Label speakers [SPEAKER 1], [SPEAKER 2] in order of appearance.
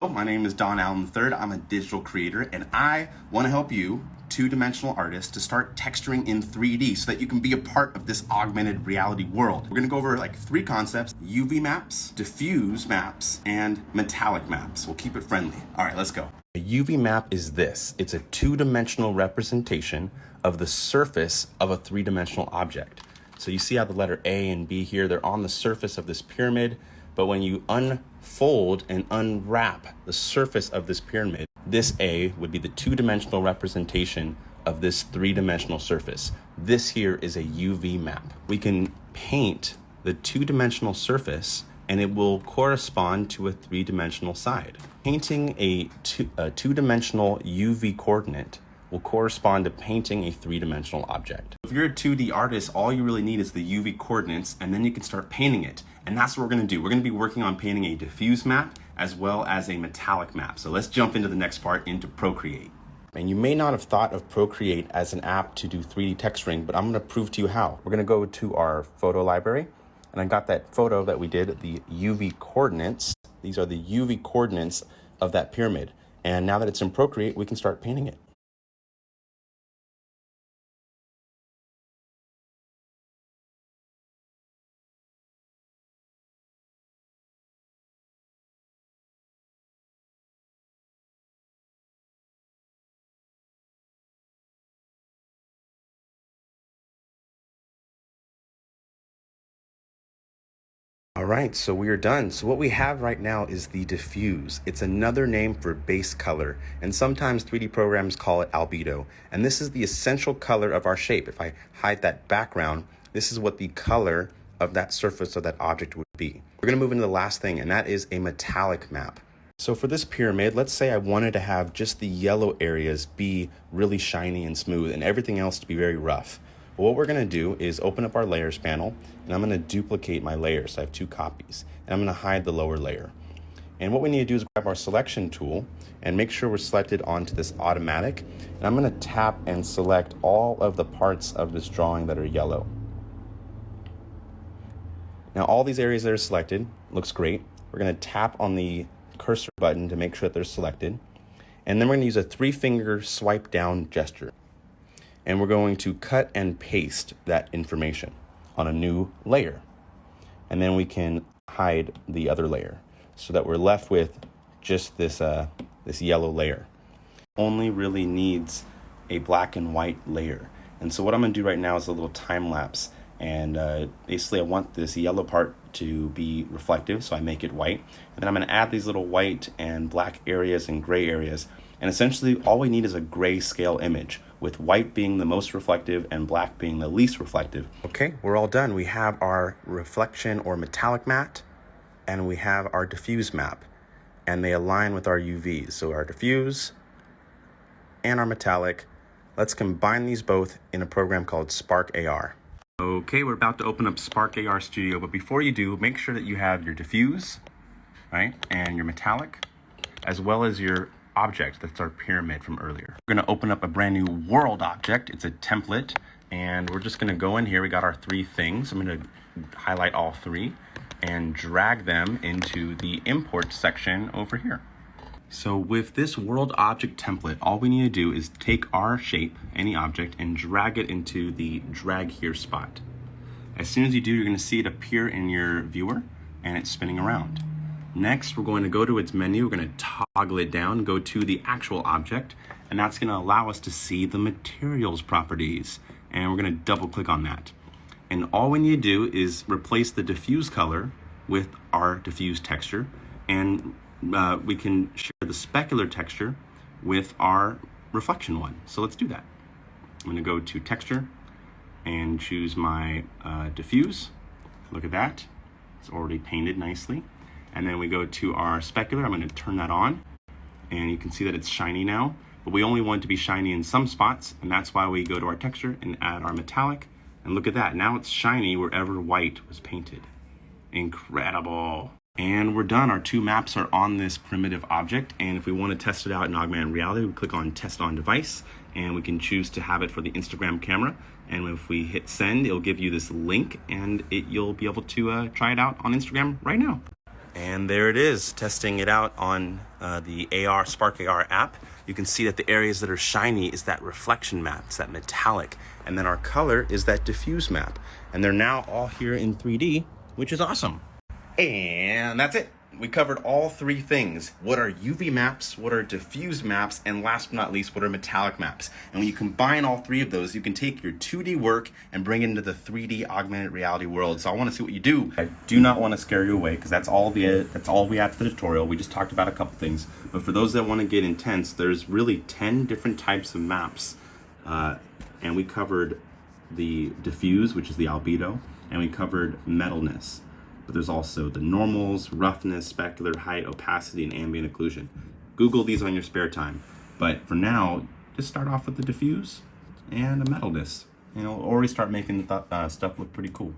[SPEAKER 1] My name is Don Allen III. I'm a digital creator, and I want to help you, two-dimensional artists, to start texturing in 3D so that you can be a part of this augmented reality world. We're going to go over like three concepts: UV maps, diffuse maps, and metallic maps. We'll keep it friendly. All right, let's go. A UV map is this. It's a two-dimensional representation of the surface of a three-dimensional object. So you see how the letter A and B here, they're on the surface of this pyramid, but when you unfold and unwrap the surface of this pyramid, this A would be the two-dimensional representation of this three-dimensional surface. This here is a UV map. We can paint the two-dimensional surface and it will correspond to a three-dimensional side. Painting a two-dimensional UV coordinate will correspond to painting a three-dimensional object. If you're a 2D artist, all you really need is the UV coordinates, and then you can start painting it. And that's what we're gonna do. We're gonna be working on painting a diffuse map as well as a metallic map. So let's jump into the next part, into Procreate. And you may not have thought of Procreate as an app to do 3D texturing, but I'm gonna prove to you how. We're gonna go to our photo library, and I got that photo that we did, the UV coordinates. These are the UV coordinates of that pyramid. And now that it's in Procreate, we can start painting it. All right, so we are done. So what we have right now is the diffuse. It's another name for base color, and sometimes 3D programs call it albedo. And this is the essential color of our shape. If I hide that background, this is what the color of that surface of that object would be. We're gonna move into the last thing, and that is a metallic map. So for this pyramid, let's say I wanted to have just the yellow areas be really shiny and smooth and everything else to be very rough. Well, what we're gonna do is open up our layers panel, and I'm gonna duplicate my layers. I have 2 copies, and I'm gonna hide the lower layer. And what we need to do is grab our selection tool and make sure we're selected onto this automatic. And I'm gonna tap and select all of the parts of this drawing that are yellow. Now all these areas that are selected, looks great. We're gonna tap on the cursor button to make sure that they're selected. And then we're gonna use a 3-finger swipe down gesture. And we're going to cut and paste that information on a new layer. And then we can hide the other layer so that we're left with just this yellow layer. Only really needs a black and white layer. And so what I'm gonna do right now is a little time lapse. And basically I want this yellow part to be reflective, so I make it white. And then I'm gonna add these little white and black areas and gray areas. And essentially all we need is a grayscale image, with white being the most reflective and black being the least reflective. Okay, we're all done. We have our reflection or metallic matte, and we have our diffuse map, and they align with our UVs. So our diffuse and our metallic, let's combine these both in a program called Spark AR. Okay, we're about to open up Spark AR Studio, but before you do, make sure that you have your diffuse, right, and your metallic, as well as your object. That's our pyramid from earlier. We're gonna open up a brand new world object. It's a template, and we're just gonna go in here. We got our 3 things. I'm gonna highlight all 3 and drag them into the import section over here. So with this world object template, all we need to do is take our shape, any object, and drag it into the drag here spot. As soon as you do, you're gonna see it appear in your viewer, and it's spinning around. Next, we're going to go to its menu. We're going to toggle it down, go to the actual object, and that's going to allow us to see the materials properties. And we're going to double click on that. And all we need to do is replace the diffuse color with our diffuse texture, and we can share the specular texture with our reflection one. So let's do that. I'm going to go to texture and choose my diffuse. Look at that. It's already painted nicely. And then we go to our specular. I'm going to turn that on, and you can see that it's shiny now, but we only want it to be shiny in some spots, and that's why we go to our texture and add our metallic. And look at that, now it's shiny wherever white was painted. Incredible. And we're done. Our 2 maps are on this primitive object, and if we want to test it out in augmented reality, we click on test on device, and we can choose to have it for the Instagram camera. And if we hit send, it'll give you this link, and you'll be able to try it out on Instagram right now. And there it is, testing it out on the Spark AR app. You can see that the areas that are shiny is that reflection map, it's that metallic. And then our color is that diffuse map. And they're now all here in 3D, which is awesome. And that's it. We covered all three things. What are UV maps, what are diffuse maps, and last but not least, what are metallic maps? And when you combine all three of those, you can take your 2D work and bring it into the 3D augmented reality world. So I want to see what you do. I do not want to scare you away because that's all we had for the tutorial. We just talked about a couple things. But for those that want to get intense, there's really 10 different types of maps. And we covered the diffuse, which is the albedo, and we covered metalness. But there's also the normals, roughness, specular, height, opacity, and ambient occlusion. Google these on your spare time. But for now, just start off with the diffuse and the metalness. And it'll already start making the stuff look pretty cool.